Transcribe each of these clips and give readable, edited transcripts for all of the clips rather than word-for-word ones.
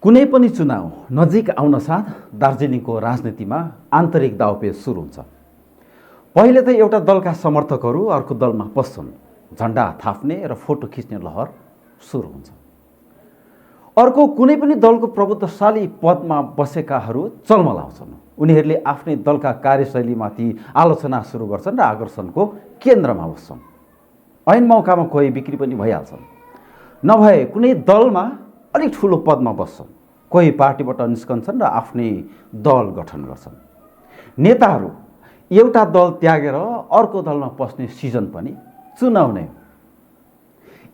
कुनै पनि चुनाव नजिक आउन साथ दार्जिलिङको राजनीतिमा आन्तरिक दाउपेच सुरु हुन्छ। पहिले त एउटा दलका समर्थकहरू अर्को दलमा पस्छन्, झण्डा थाप्ने र फोटो खिच्ने लहर सुरु हुन्छ। अर्को कुनै पनि दलको प्रभुत्वशाली पदमा बसेकाहरू चलमलाउँछन्। उनीहरूले आफ्नै दलका कार्यशैलीमाथि आलोचना सुरु गर्छन् र आकर्षणको केन्द्रमा बस्छन्। ऐन मौकामा कोही बिक्री पनि भइहाल्छन्। नभए कुनै दलमा अलिक ठुलो पदमा बस्छन्, कोही पार्टीबाट निस्कन्छन् र आफ्नै दल गठन गर्छन्। नेताहरू एउटा दल त्यागेर अर्को दलमा पस्ने सिजन पनि चुनाव नै हो।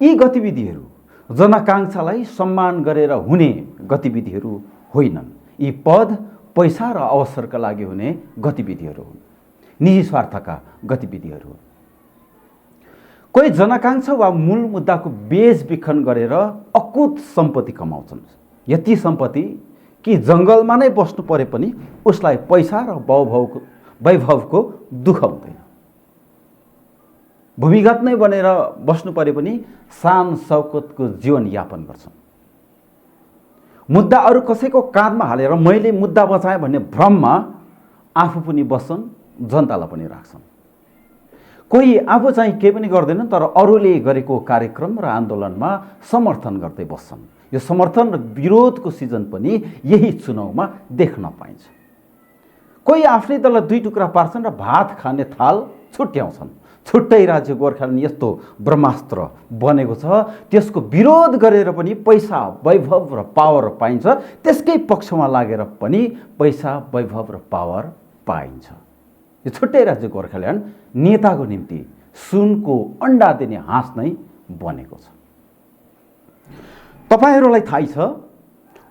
यी गतिविधिहरू जनआकाङ्क्षालाई सम्मान गरेर हुने गतिविधिहरू होइनन्। यी पद, पैसा र अवसरका लागि हुने गतिविधिहरू हुन्, निजी स्वार्थका गतिविधिहरू हुन्। कोही जनआकाङ्क्षा वा मूल मुद्दाको बेचबिखन गरेर अकुत सम्पत्ति कमाउँछन्। यति सम्पत्ति कि जङ्गलमा नै बस्नु परे पनि उसलाई पैसा र वैभवको दुःख हुँदैन। भूमिगत नै बनेर बस्नु परे पनि शान शौकतको जीवनयापन गर्छन्। मुद्दा अरू कसैको काँधमा हालेर मैले मुद्दा बचाएँ भन्ने भ्रममा आफू पनि बस्छन्, जनतालाई पनि राख्छन्। कोही आफू चाहिँ केही पनि गर्दैनन्, तर अरूले गरेको कार्यक्रम र आन्दोलनमा समर्थन गर्दै बस्छन्। यो समर्थन र विरोधको सिजन पनि यही चुनावमा देख्न पाइन्छ। कोही आफ्नै दललाई दुई टुक्रा पार्छन् र भात खाने थाल छुट्याउँछन्। छुट्टै राज्य गोर्खाल्यान्ड यस्तो ब्रह्मास्त्र बनेको छ, त्यसको विरोध गरेर पनि पैसा, वैभव र पावर पाइन्छ। त्यसकै पक्षमा लागेर पनि पैसा, वैभव र पावर पाइन्छ। यो छुट्टै राज्य गोर्खाल्यान्ड नेताको निम्ति सुनको अन्डा दिने हाँस नै बनेको छ। तपाईहरूलाई थाहै छ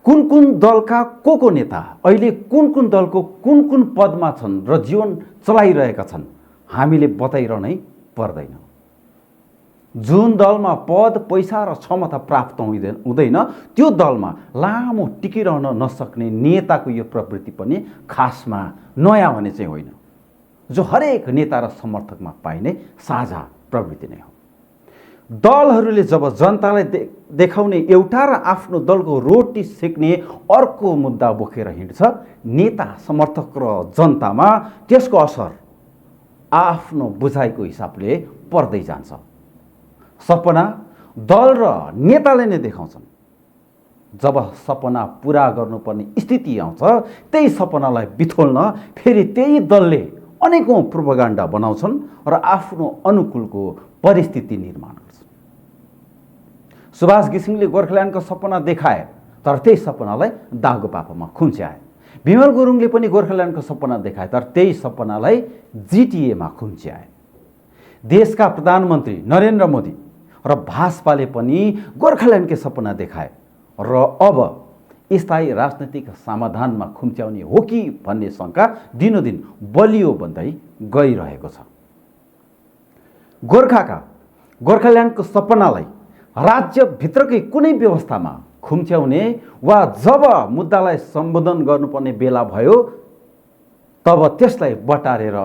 कुन कुन दलका को नेता अहिले कुन कुन दलको कुन पदमा छन् र जीवन चलाइरहेका छन्। हामीले बताइरहनै पर्दैन। जुन दलमा पद, पैसा र क्षमता प्राप्त हुँदैन त्यो दलमा लामो टिकिरहन नसक्ने नेताको यो प्रवृत्ति पनि खासमा नयाँ भने चाहिँ होइन, जो हरेक नेता र समर्थकमा पाइने साझा प्रवृत्ति नै हो। दलहरूले जब जनतालाई देखाउने एउटा र आफ्नो दलको रोटी सेक्ने अर्को मुद्दा बोकेर हिँड्छ, नेता, समर्थक र जनतामा त्यसको असर आफ्नो बुझाइको हिसाबले पर्दै जान्छ। सपना दल र नेताले नै देखाउँछन्। जब सपना पुरा गर्नुपर्ने स्थिति आउँछ, त्यही सपनालाई बिथोल्न फेरि त्यही दलले अनेकौं प्रोपागान्डा बनाउँछन् र आफ्नो अनुकूलको परिस्थिति निर्माण गर्छन्। सुभाष घिसिङले गोर्खाल्यान्डको सपना देखाए, तर त्यही सपनालाई दागो पापामा खुम्च्याए। विमल गुरुङले पनि गोर्खाल्यान्डको सपना देखाए, तर त्यही सपनालाई जिटिएमा खुम्च्याए। देशका प्रधानमन्त्री नरेन्द्र मोदी र भाजपाले पनि गोर्खाल्यान्डकै सपना देखाए र अब स्थायी राजनीतिक समाधानमा खुम्च्याउने हो कि भन्ने शङ्का दिनोदिन बलियो बन्दै गइरहेको छ। गोर्खाल्यान्डको सपनालाई राज्यभित्रकै कुनै व्यवस्थामा खुम्च्याउने वा जब मुद्दालाई सम्बोधन गर्नुपर्ने बेला भयो तब त्यसलाई बटारेर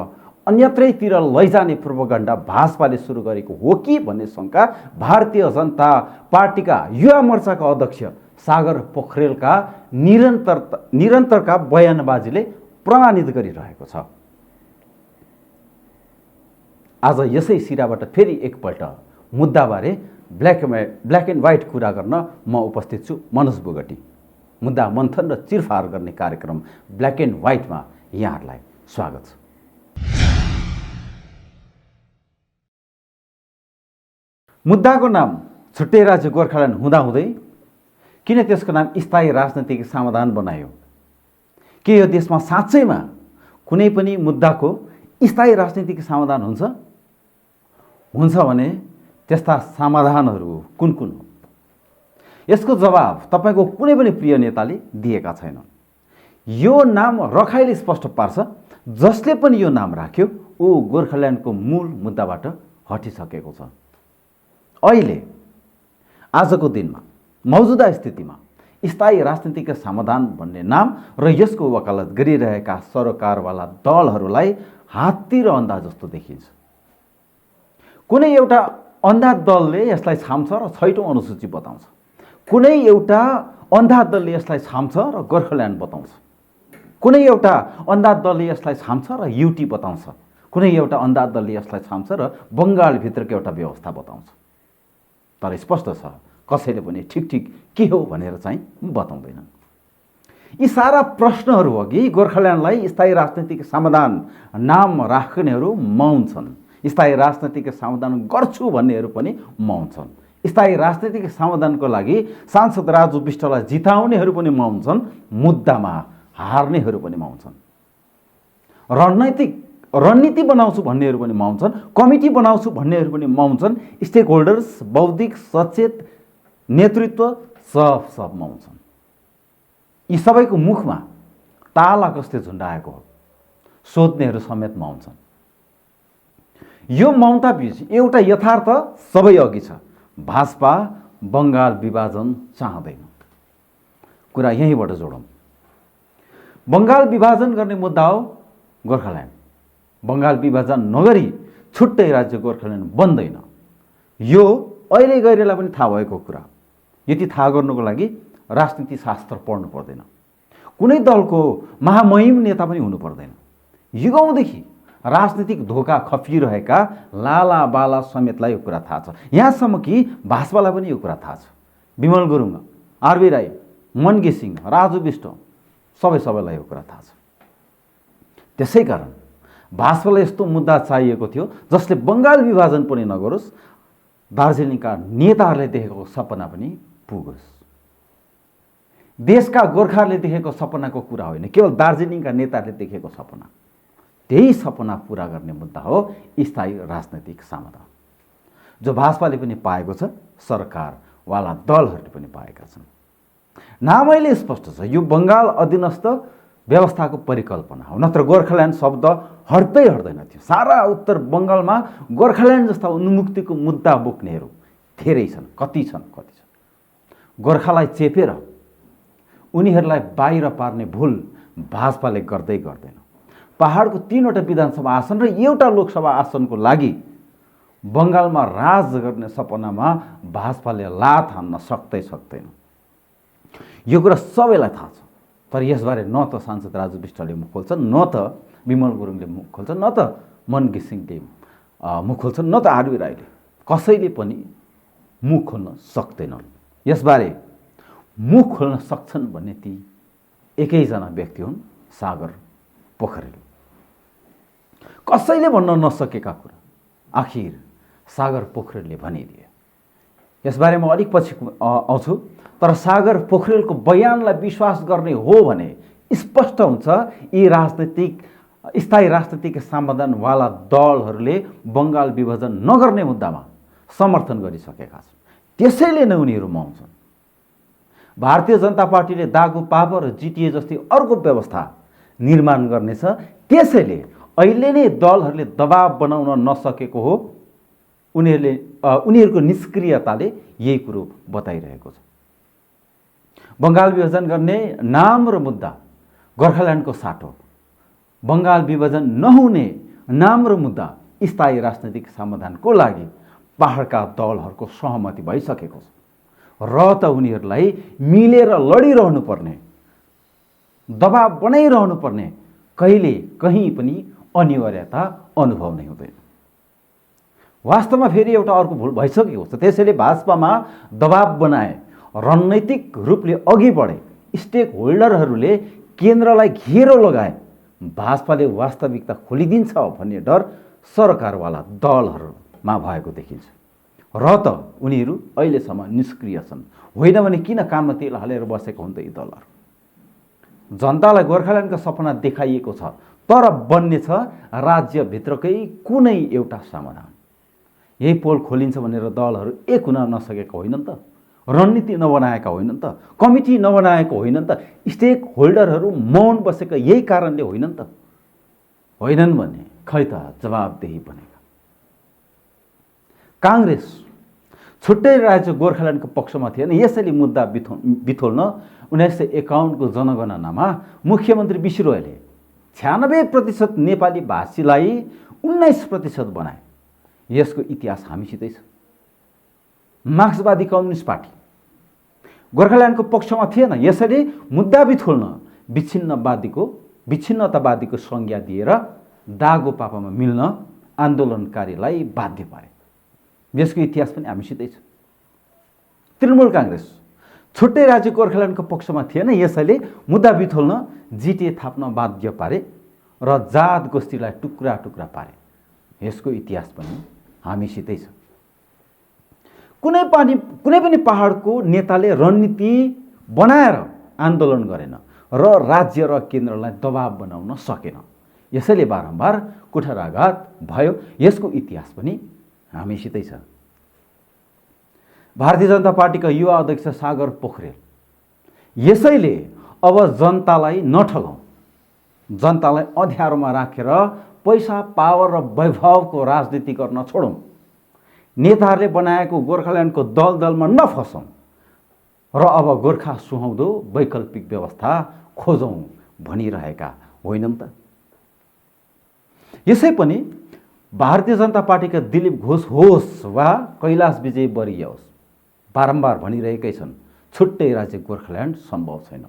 अन्यत्रैतिर लैजाने प्रोपागान्डा भाजपाले सुरु गरेको हो कि भन्ने शङ्का भारतीय जनता पार्टीका युवा मोर्चाका अध्यक्ष सागर पोखरेलका निरन्तरका बयानबाजीले प्रमाणित गरिरहेको छ। आज यसै सिराबाट फेरि एकपल्ट मुद्दाबारे ब्ल्याक एन्ड व्हाइट कुरा गर्न म उपस्थित छु, मनोज बोगटी। मुद्दा मन्थन र चिरफार गर्ने कार्यक्रम ब्ल्याक एन्ड व्हाइटमा यहाँहरूलाई स्वागत छ। मुद्दाको नाम छुट्टै राज्य गोर्खाल्यान्ड हुँदाहुँदै किन त्यसको नाम स्थायी राजनीतिक समाधान बनायो? के यो देशमा साँच्चैमा कुनै पनि मुद्दाको स्थायी राजनीतिक समाधान हुन्छ? हुन्छ भने त्यस्ता समाधानहरू कुन हो? यसको जवाब तपाईँको कुनै पनि प्रिय नेताले दिएका छैनन्। यो नाम रखाइले स्पष्ट पार्छ, जसले पनि यो नाम राख्यो ऊ गोर्खाल्यान्डको मूल मुद्दाबाट हटिसकेको छ। अहिले आजको दिनमा मौजुदा स्थितिमा स्थायी राजनीतिक समाधान भन्ने नाम र यसको वकालत गरिरहेका सरकारवाला दलहरूलाई हात्ती र अन्धा जस्तो देखिन्छ। कुनै एउटा अन्धा दलले यसलाई छाम्छ र छैटौं अनुसूची बताउँछ। कुनै एउटा अन्धा दलले यसलाई छाम्छ र गोर्खाल्यान्ड बताउँछ, कुनै एउटा अन्धा दलले यसलाई छाम्छ र युटी बताउँछ, कुनै एउटा अन्धा दलले यसलाई छाम्छ र बङ्गालभित्रको एउटा व्यवस्था बताउँछ। तर स्पष्ट छ कसैले पनि ठिक ठिक के हो भनेर चाहिँ बताउँदैनन्। यी सारा प्रश्नहरू अघि गोर्खाल्यान्डलाई स्थायी राजनीतिक समाधान नाम राख्नेहरू मौन छन्, स्थायी राजनीतिक समाधान गर्छु भन्नेहरू पनि मौन छन्, स्थायी राजनीतिक समाधानको लागि सांसद राजु विष्टलाई जिताउनेहरू पनि मौन छन्, मुद्दामा हार्नेहरू पनि मौन छन्, रणनीति बनाउँछु भन्नेहरू पनि मौन छन्, कमिटी बनाउँछु भन्नेहरू पनि मौन छन्, स्टेक होल्डर्स बौद्धिक सचेत नेतृत्व सब मौन छन्। यी सबैको मुखमा ताला कसले झुन्डाएको हो सोध्नेहरू समेत मौन छन्। यो मौनता बीच एउटा यथार्थ सबै अघि छ, भाजपा बङ्गाल विभाजन चाहँदैन। कुरा यहीँबाट जोडौँ। बङ्गाल विभाजन गर्ने मुद्दा हो गोर्खाल्यान्ड। बङ्गाल विभाजन नगरी छुट्टै राज्य गोर्खाल्यान्ड बन्दैन। यो अहिले गैरेलाई पनि थाहा भएको कुरा। यति थाहा गर्नुको लागि राजनीति शास्त्र पढ्नु पर्दैन, कुनै दलको महामहिम नेता पनि हुनु पर्दैन। युगौँदेखि राजनीतिक धोका खपिरहेका लाला बाला समेतलाई यो कुरा थाहा छ, यहाँसम्म कि भाजपालाई पनि यो कुरा थाहा छ। विमल गुरुङ, आरबी राई, मन घिसिङ, राजु विष्ट सबैलाई यो कुरा थाहा छ। त्यसै कारण भाजपालाई यस्तो मुद्दा चाहिएको थियो जसले बङ्गाल विभाजन पनि नगरोस्, दार्जिलिङका नेताहरूले देखेको सपना पनि पुगोस्। देशका गोर्खाहरूले देखेको सपनाको कुरा होइन, केवल दार्जिलिङका नेताहरूले देखेको सपना। त्यही सपना पूरा गर्ने मुद्दा हो स्थायी राजनैतिक समाधान, जो भाजपाले पनि पाएको छ, सरकारवाला दलहरूले पनि पाएका छन्। नामैले स्पष्ट छ यो बङ्गाल अधीनस्थ व्यवस्थाको परिकल्पना हो, नत्र गोर्खाल्यान्ड शब्द हट्दैन थियो। सारा उत्तर बङ्गालमा गोर्खाल्यान्ड जस्ता उन्मुक्तिको मुद्दा बोक्नेहरू धेरै छन्, कति छन्। गोर्खालाई चेपेर उनीहरूलाई बाहिर पार्ने भुल भाजपाले गर्दैन। पहाडको 3वटा विधानसभा आसन र एउटा लोकसभा आसनको लागि बङ्गालमा राज गर्ने सपनामा भाजपाले लात हान्न सक्दैन। यो कुरा सबैलाई थाहा छ। तर यसबारे न त सांसद राजु विष्टले मुख खोल्छन्, न त विमल गुरुङले मुख खोल्छन्, न त मन घिसिङले मुख खोल्छन्, न त आरबी राईले। कसैले पनि मुख खोल्न सक्दैनन्। यसबारे मुख खोल्न सक्छन् भन्ने ती एकैजना व्यक्ति हुन्, सागर पोखरेल। कसैले भन्न नसकेका कुरा आखिर सागर पोखरेलले भनिदिए। यसबारे म अलिक पछि आउँछु। तर सागर पोखरेलको बयानलाई विश्वास गर्ने हो भने स्पष्ट हुन्छ यी स्थायी राजनीतिक समाधानवाला दलहरूले बङ्गाल विभाजन नगर्ने मुद्दामा समर्थन गरिसकेका छन्। त्यसैले नै उनीहरू मौन छन्। भारतीय जनता पार्टीले दागु पापर र जिटिए जस्तै अर्को व्यवस्था निर्माण गर्नेछ, त्यसैले अहिले नै दलहरूले दबाब बनाउन नसकेको हो। उनीहरूको निष्क्रियताले यही कुरो बताइरहेको छ। बङ्गाल विभाजन गर्ने नाम र मुद्दा गोर्खाल्यान्डको साटो, बङ्गाल विभाजन नहुने नाम र मुद्दा स्थायी राजनैतिक समाधानको लागि पहाडका दलहरूको सहमति भइसकेको छ र त उनीहरूलाई मिलेर लडिरहनु पर्ने, दबाब बनाइरहनु पर्ने कहिले कहीँ पनि अनिवार्यता अनुभव नै हुँदैन। वास्तवमा फेरि एउटा अर्को भुल भइसकेको छ। त्यसैले भाजपामा दबाब बनाए, रणनैतिक रूपले अघि बढे, स्टेक होल्डरहरूले केन्द्रलाई घेरो लगाए, भाजपाले वास्तविकता खोलिदिन्छ भन्ने डर सरकारवाला दलहरूमा भएको देखिन्छ र त उनीहरू अहिलेसम्म निष्क्रिय छन्। होइन भने किन कानमा तेल हालेर बसेको हुन्छ यी दलहरू? जनतालाई गोर्खाल्यान्डको सपना देखाइएको छ, तर बन्ने छ राज्यभित्रकै कुनै एउटा समाधान। यही पोल खोलिन्छ भनेर दलहरू एक हुन नसकेका होइनन् त, रणनीति नबनाएका होइनन् त, कमिटी नबनाएको होइनन् त, स्टेक होल्डरहरू मौन बसेका यही कारणले होइनन् त? होइनन् भने खै त जवाबदेही बनेका। काङ्ग्रेस छुट्टै राज्य गोर्खाल्यान्डको पक्षमा थिएन। यसैले मुद्दा बिथोल्न 1951 को जनगणनामा मुख्यमन्त्री विश्रोयले 96% नेपाली भाषीलाई 19% बनाए। यसको इतिहास हामीसितै छ। मार्क्सवादी कम्युनिस्ट पार्टी गोर्खाल्यान्डको पक्षमा थिएन। यसैले मुद्दा बिथोल्न विच्छिन्नतावादीको संज्ञा दिएर दागो पापामा मिल्न आन्दोलनकारीलाई बाध्य पारे। यसको इतिहास पनि हामीसितै छ। तृणमूल काङ्ग्रेस छुट्टै राज्य गोर्खाल्यान्डको पक्षमा थिएन। यसैले मुद्दा बिथोल्न जिटिए थाप्न बाध्य पारे र जात गोष्ठीलाई टुक्रा टुक्रा पारे। यसको इतिहास पनि हामीसितै छ। कुनै पनि पहाडको नेताले रणनीति बनाएर आन्दोलन गरेन र राज्य र केन्द्रलाई दबाब बनाउन सकेन। यसैले बारम्बार कुठाराघात भयो। यसको इतिहास पनि हामीसितै छ। भारतीय जनता पार्टीका युवा अध्यक्ष सागर पोखरेल यसैले अब जनतालाई नठगाउँ, जनतालाई अँध्यारोमा राखेर पैसा, पावर र वैभवको राजनीति गर्न छोडौँ, नेताहरूले बनाएको गोर्खाल्यान्डको दलदलमा नफसौँ र अब गोर्खा सुहाउँदो वैकल्पिक व्यवस्था खोजौँ भनिरहेका होइनन् त। यसै पनि भारतीय जनता पार्टीका दिलीप घोष होस् वा कैलाश विजय वरिय होस्, बारम्बार भनिरहेकै छन् छुट्टै राज्य गोर्खाल्यान्ड सम्भव छैन।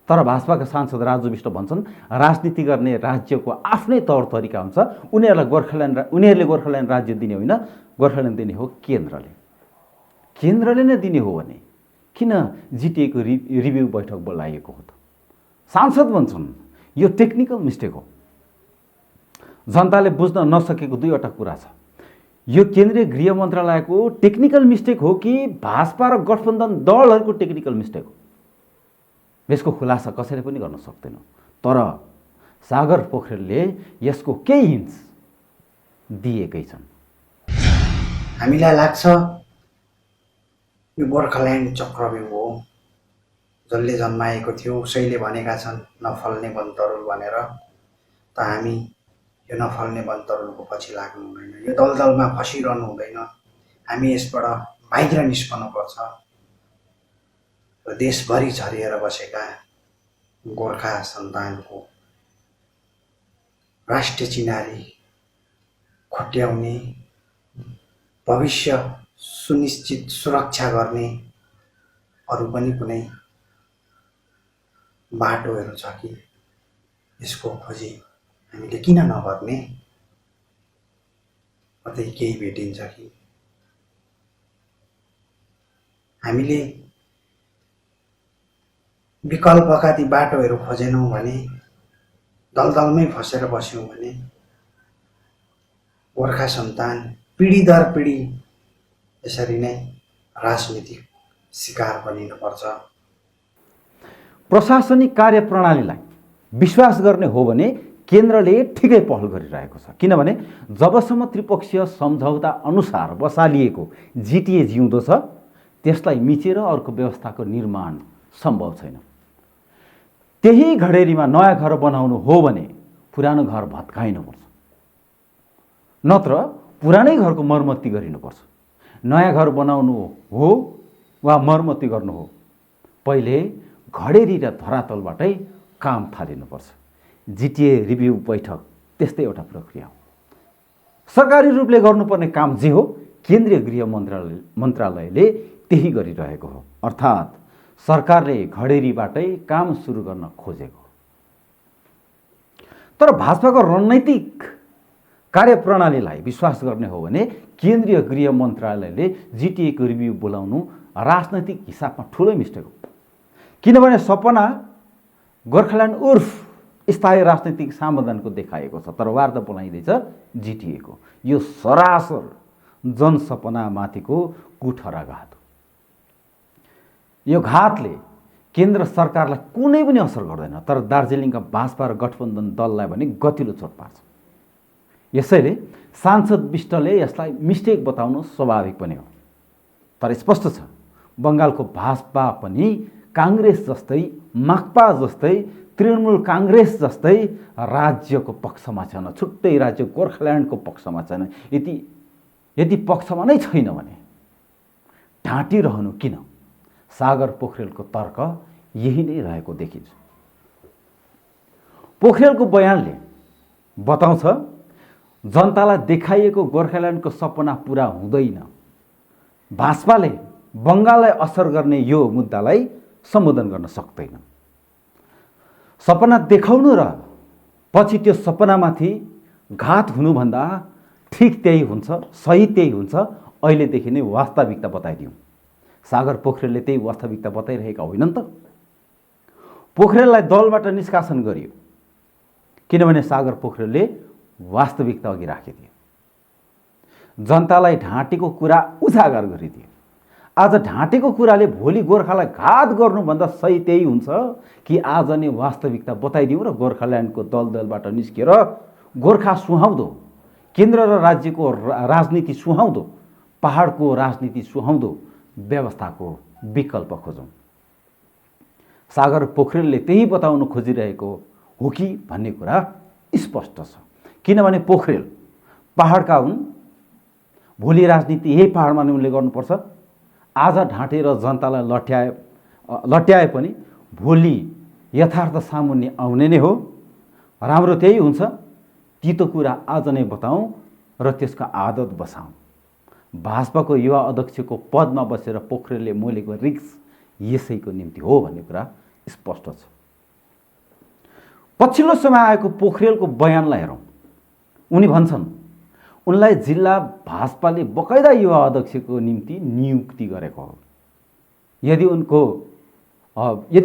तर भाजपाका सांसद राजु विष्ट भन्छन् राजनीति गर्ने राज्यको आफ्नै तौर तरिका हुन्छ। उनीहरूले गोर्खाल्यान्ड राज्य दिने होइन, गोर्खाल्यान्ड दिने हो केन्द्रले। केन्द्रले नै दिने हो भने किन जिटिएको रिभ्यू बैठक बोलाइएको हो त? सांसद भन्छन् यो टेक्निकल मिस्टेक हो। जनताले बुझ्न नसकेको दुईवटा कुरा छ। यो केन्द्रीय गृह मन्त्रालयको टेक्निकल मिस्टेक हो कि भाजपा र गठबन्धन दलहरूको टेक्निकल मिस्टेक हो? यसको खुलासा कसैले पनि गर्न सक्दैन। तर सागर पोखरेलले यसको केही हिन्ट्स दिएकै छन्। हामीलाई लाग्छ यो गोर्खाल्यान्ड चक्रव्यूह हो। जसले जन्माएको थियो उसैले भनेका छन् नफल्ने वनतरुल भनेर। त हामी यो नफल्ने वनतरुलको पछि लाग्नु हुँदैन, यो दलदलमा फसिरहनु हुँदैन। हामी यसबाट बाहिर निस्कनुपर्छ र देशभरि छरिएर बसेका गोर्खा सन्तानको राष्ट्रिय चिनारी खोट्याउने, भविष्य सुनिश्चित सुरक्षा गर्ने अरू पनि कुनै बाटोहरू छ कि यसको खोजी हामीले किन नगर्ने? कतै केही भेटिन्छ कि? हामीले विकल्पका ती बाटोहरू खोजेनौँ भने, दलदलमै फसेर बस्यौँ भने गोर्खा सन्तान पिँढी दर पिँढी यसरी नै राजनीतिक शिकार बनिनुपर्छ। प्रशासनिक कार्यप्रणालीलाई विश्वास गर्ने हो भने केन्द्रले ठिकै पहल गरिरहेको छ। किनभने जबसम्म त्रिपक्षीय सम्झौता अनुसार बसालिएको जिटिए जिउँदो छ, त्यसलाई मिचेर अर्को व्यवस्थाको निर्माण सम्भव छैन। त्यही घडेरीमा नयाँ घर बनाउनु हो भने पुरानो घर भत्काइनुपर्छ, नत्र पुरानै घरको मर्मती गरिनुपर्छ। नयाँ घर बनाउनु हो वा मर्मती गर्नु हो, पहिले घडेरी र धरातलबाटै काम थालिनुपर्छ। जिटिए रिभ्यू बैठक त्यस्तै एउटा प्रक्रिया हो। सरकारी रूपले गर्नुपर्ने काम जे हो, केन्द्रीय गृह मन्त्रालयले त्यही गरिरहेको हो। अर्थात् सरकारले घडेरीबाटै काम सुरु गर्न खोजेको। तर भाजपाको रणनैतिक कार्यप्रणालीलाई विश्वास गर्ने हो भने केन्द्रीय गृह मन्त्रालयले जिटिएको रिभ्यू बोलाउनु राजनैतिक हिसाबमा ठुलो मिस्टेक हो। किनभने सपना गोर्खाल्यान्ड उर्फ स्थायी राजनैतिक समाधानको देखाएको छ, तर वार्ता बोलाइँदैछ जिटिएको। यो सरासर जनसपनामाथिको कुठराघात हो। यो घातले केन्द्र सरकारलाई कुनै पनि असर गर्दैन, तर दार्जिलिङका भाजपा र गठबन्धन दललाई भने गतिलो चोट पार्छ। यसैले सांसद विष्टले यसलाई मिस्टेक बताउनु स्वाभाविक पनि हो। तर स्पष्ट छ बङ्गालको भाजपा पनि काङ्ग्रेस जस्तै, माकपा जस्तै, तृणमूल काङ्ग्रेस जस्तै राज्यको पक्षमा छैन, छुट्टै राज्य गोर्खाल्यान्डको पक्षमा छैन। यदि पक्षमा नै छैन भने ढाँटिरहनु किन? सागर पोखरेलको तर्क यही नै रहेको देखिन्छ। पोखरेलको बयानले बताउँछ जनतालाई देखाइएको गोर्खाल्यान्डको सपना पुरा हुँदैन। भाजपाले बङ्गाललाई असर गर्ने यो मुद्दालाई सम्बोधन गर्न सक्दैन। सपना देखाउनु र पछि त्यो सपनामाथि घात हुनुभन्दा ठिक त्यही हुन्छ, सही त्यही हुन्छ। अहिलेदेखि नै वास्तविकता बताइदिउँ। सागर पोखरेलले त्यही वास्तविकता बताइरहेका होइनन् त। पोखरेललाई दलबाट निष्कासन गरियो किनभने सागर पोखरेलले वास्तविकता अघि राखिदियो, जनतालाई ढाँटेको कुरा उजागर गरिदियो। आज ढाँटेको कुराले भोलि गोर्खालाई घात गर्नुभन्दा सही त्यही हुन्छ कि आज नै वास्तविकता बताइदिउँ र गोर्खाल्यान्डको दलबाट निस्केर गोर्खा सुहाउँदो, केन्द्र र राज्यको राजनीति सुहाउँदो, पहाडको राजनीति सुहाउँदो व्यवस्थाको विकल्प खोजौँ। सागर पोखरेलले त्यही बताउन खोजिरहेको हो कि भन्ने कुरा स्पष्ट छ। किनभने पोखरेल पहाडका हुन्, भोलि राजनीति यही पहाडमा नै उनले गर्नुपर्छ। आज ढाँटेर जनतालाई लट्याए पनि भोलि यथार्थ सामुन्ने आउने नै हो। राम्रो त्यही हुन्छ। तितो कुरा आज नै बताउँ र त्यसको आदत बसाउँ। भाजपाको युवा अध्यक्षको पदमा बसेर पोखरेलले मोलेको रिस्क यसैको निम्ति हो भन्ने कुरा स्पष्ट छ। पछिल्लो समय आएको पोखरेलको बयानलाई हेरौँ। उनी भन्छन् उनलाई जिल्ला भाजपाले बकाइदा युवा अध्यक्षको निम्ति नियुक्ति गरेको हो। यदि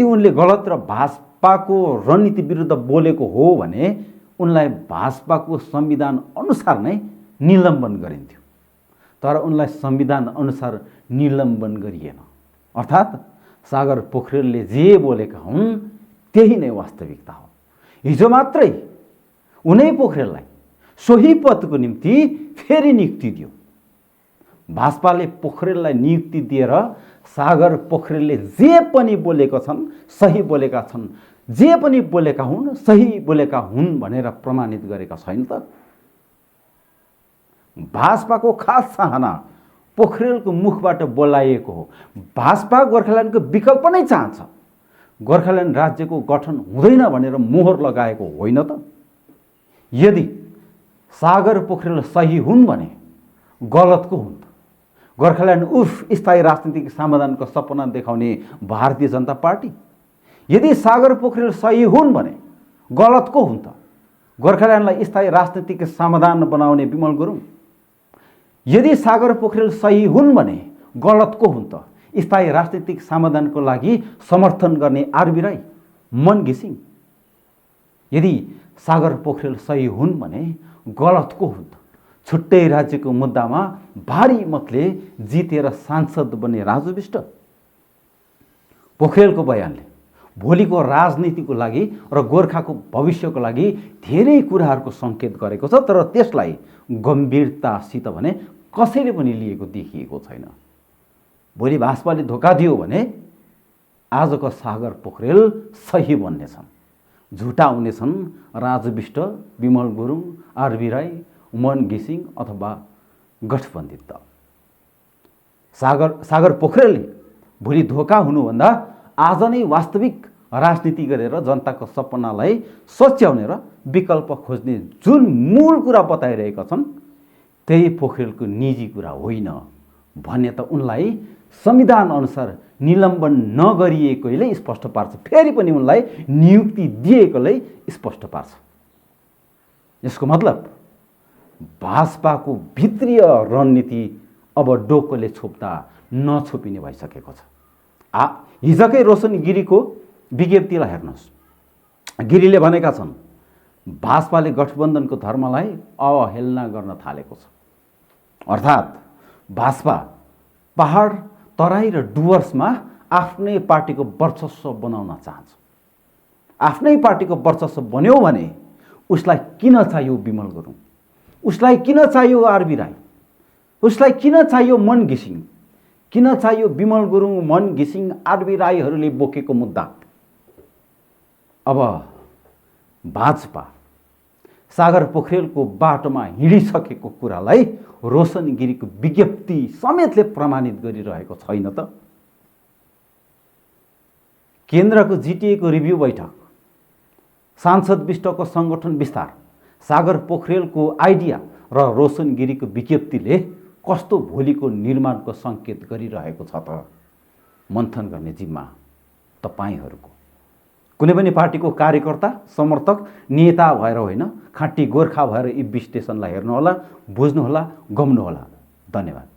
उनले गलत र भाजपाको रणनीति विरुद्ध बोलेको हो भने उनलाई भाजपाको संविधान अनुसार नै निलम्बन गरिन्थ्यो। तर उनलाई संविधान अनुसार निलम्बन गरिएन। अर्थात् सागर पोखरेलले जे बोलेका हुन् त्यही नै वास्तविकता हो। हिजो मात्रै उनै पोखरेललाई सोही पदको निम्ति फेरि नियुक्ति दियो। भाजपाले पोखरेललाई नियुक्ति दिएर सागर पोखरेलले जे पनि बोलेका छन् सही बोलेका छन्, जे पनि बोलेका हुन् सही बोलेका हुन् भनेर प्रमाणित गरेका छैन त। भाजपाको खास चाहना पोखरेलको मुखबाट बोलाइएको हो। भाजपा गोर्खाल्यान्डको विकल्प नै चाहन्छ। गोर्खाल्यान्ड राज्यको गठन हुँदैन भनेर मोहर लगाएको होइन त। यदि सागर पोखरेल सही हुन् भने गलतको हुन् त। गोर्खाल्यान्ड स्थायी राजनीतिक समाधानको सपना देखाउने भारतीय जनता पार्टी। यदि सागर पोखरेल सही हुन् भने गलतको हुन् त। गोर्खाल्यान्डलाई स्थायी राजनीतिक समाधान बनाउने विमल गुरुङ। यदि सागर पोखरेल सही हुन् भने गलतको हुन् त। स्थायी राजनीतिक समाधानको लागि समर्थन गर्ने आरबी राई, मन घिसिङ। यदि सागर पोखरेल सही हुन् भने गलतको हुन् त। छुट्टै राज्यको मुद्दामा भारी मतले जितेर सांसद बन्ने राजु विष्ट। पोखरेलको बयानले भोलिको राजनीतिको लागि र गोर्खाको भविष्यको लागि धेरै कुराहरूको सङ्केत गरेको छ। तर त्यसलाई गम्भीरतासित भने कसैले पनि लिएको देखिएको छैन। भोलि भाजपाले धोका दियो भने आजको सागर पोखरेल सही बन्नेछन्, झुटा हुनेछन् राजु विष्ट, विमल गुरुङ, आरबी राई, मन घिसिङ अथवा गठबन्धित दल। सागर पोखरेलले भोलि धोका हुनुभन्दा आज नै वास्तविक राजनीति गरेर जनताको सपनालाई सच्याउने र विकल्प खोज्ने जुन मूल कुरा बताइरहेका छन् त्यही पोखरेलको निजी कुरा होइन भन्ने त उनलाई संविधान अनुसार निलम्बन नगरिएकोले स्पष्ट पार्छ। फेरि पनि उनलाई नियुक्ति दिएकोले स्पष्ट पार्छ। यसको मतलब भाजपाको भित्रीय रणनीति अब डोकोले छोप्दा नछोपिने भइसकेको छ। हिजकै रोशन गिरीको विज्ञप्तिलाई हेर्नुहोस्। गिरीले भनेका छन् भाजपाले गठबन्धनको धर्मलाई अवहेलना गर्न थालेको छ। अर्थात् भाजपा पहाड, तराई र डुवर्समा आफ्नै पार्टीको वर्चस्व बनाउन चाहन्छ। आफ्नै पार्टीको वर्चस्व बन्यो भने उसलाई किन चाहियो विमल गुरुङ, उसलाई किन चाहियो आरबी राई, उसलाई किन चाहियो मन घिसिङ, किन चाहियो विमल गुरुङ, मन घिसिङ, आरबी राईहरूले बोकेको मुद्दा। अब भाजपा सागर पोखरेलको बाटोमा हिँडिसकेको कुरालाई रोशन गिरीको विज्ञप्ति समेतले प्रमाणित गरिरहेको छैन त। केन्द्रको जिटिएको रिभ्यू बैठक, सांसद विष्टको सङ्गठन विस्तार, सागर पोखरेलको आइडिया र रोशन गिरीको विज्ञप्तिले कस्तो भोलिको निर्माणको सङ्केत गरिरहेको छ त? मन्थन गर्ने जिम्मा तपाईँहरूको। कुनै पनि पार्टीको कार्यकर्ता, समर्थक, नेता भएर होइन, खाँटी गोर्खा भएर यी विश्लेषणलाई हेर्नुहोला, बुझ्नुहोला, गम्नुहोला। धन्यवाद।